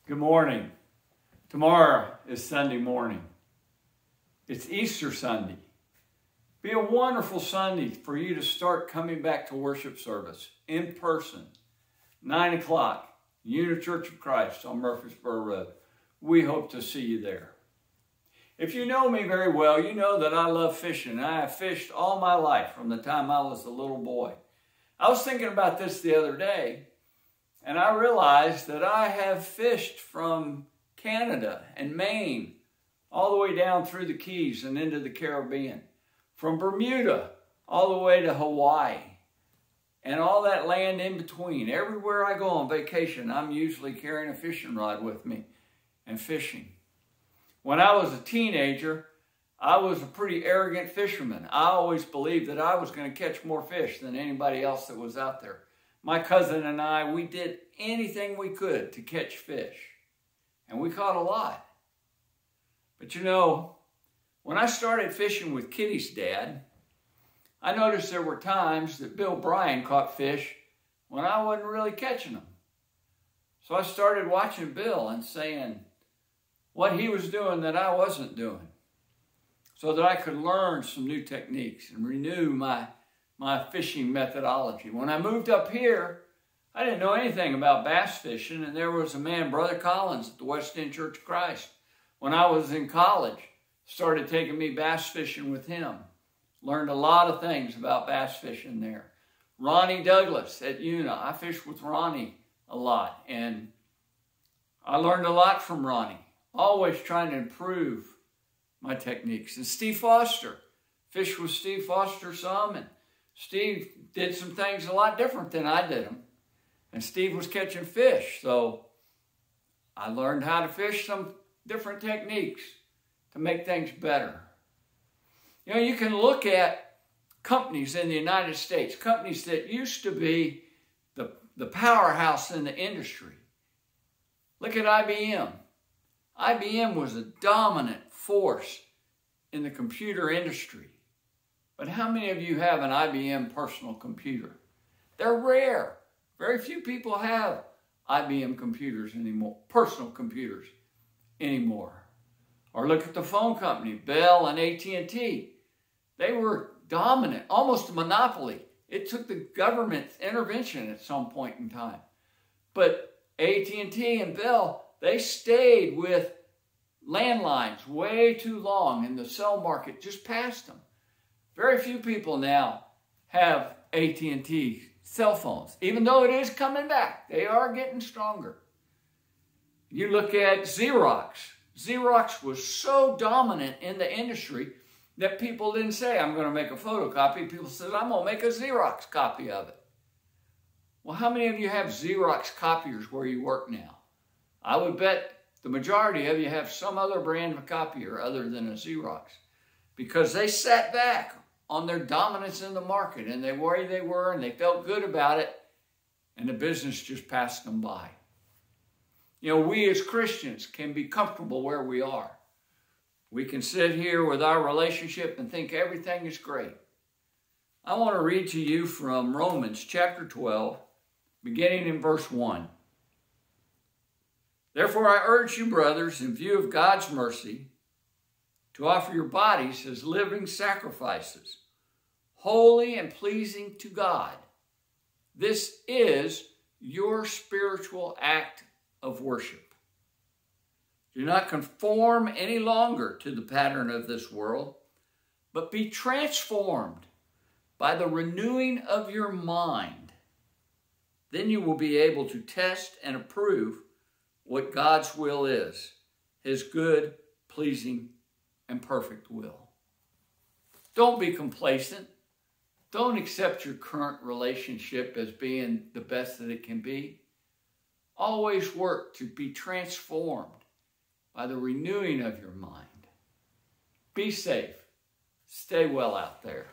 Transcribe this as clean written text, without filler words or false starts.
Good morning. Tomorrow is Sunday morning. It's Easter Sunday. Be a wonderful Sunday for you to start coming back to worship service in person. 9 o'clock, Unity Church of Christ on Murfreesboro Road. We hope to see you there. If you know me very well, you know that I love fishing. I have fished all my life from the time I was a little boy. I was thinking about this the other day, and I realized that I have fished from Canada and Maine all the way down through the Keys and into the Caribbean, from Bermuda all the way to Hawaii, and all that land in between. Everywhere I go on vacation, I'm usually carrying a fishing rod with me and fishing. When I was a teenager, I was a pretty arrogant fisherman. I always believed that I was going to catch more fish than anybody else that was out there. My cousin and I, we did anything we could to catch fish, and we caught a lot. But you know, when I started fishing with Kitty's dad, I noticed there were times that Bill Bryan caught fish when I wasn't really catching them. So I started watching Bill and saying what he was doing that I wasn't doing, so that I could learn some new techniques and renew my fishing methodology. When I moved up here, I didn't know anything about bass fishing, and there was a man, Brother Collins, at the West End Church of Christ. When I was in college, started taking me bass fishing with him. Learned a lot of things about bass fishing there. Ronnie Douglas at Una. I fished with Ronnie a lot, and I learned a lot from Ronnie. Always trying to improve my techniques. And Steve Foster. Fished with Steve Foster some, and Steve did some things a lot different than I did them. And Steve was catching fish, so I learned how to fish some different techniques to make things better. You know, you can look at companies in the United States, companies that used to be the powerhouse in the industry. Look at IBM. IBM was a dominant force in the computer industry. But how many of you have an IBM personal computer? They're rare. Very few people have IBM computers anymore, personal computers anymore. Or look at the phone company, Bell and AT&T. They were dominant, almost a monopoly. It took the government's intervention at some point in time. But AT&T and Bell, they stayed with landlines way too long, and the cell market just passed them. Very few people now have AT&T cell phones, even though it is coming back. They are getting stronger. You look at Xerox. Xerox was so dominant in the industry that people didn't say, I'm going to make a photocopy. People said, I'm going to make a Xerox copy of it. Well, how many of you have Xerox copiers where you work now? I would bet the majority of you have some other brand of copier other than a Xerox, because they sat back on their dominance in the market, and they were where they were, and they felt good about it, and the business just passed them by. You know, we as Christians can be comfortable where we are. We can sit here with our relationship and think everything is great. I want to read to you from Romans chapter 12, beginning in verse 1. Therefore, I urge you, brothers, in view of God's mercy, to offer your bodies as living sacrifices, holy and pleasing to God. This is your spiritual act of worship. Do not conform any longer to the pattern of this world, but be transformed by the renewing of your mind. Then you will be able to test and approve what God's will is, his good, pleasing, and perfect will. Don't be complacent. Don't accept your current relationship as being the best that it can be. Always work to be transformed by the renewing of your mind. Be safe. Stay well out there.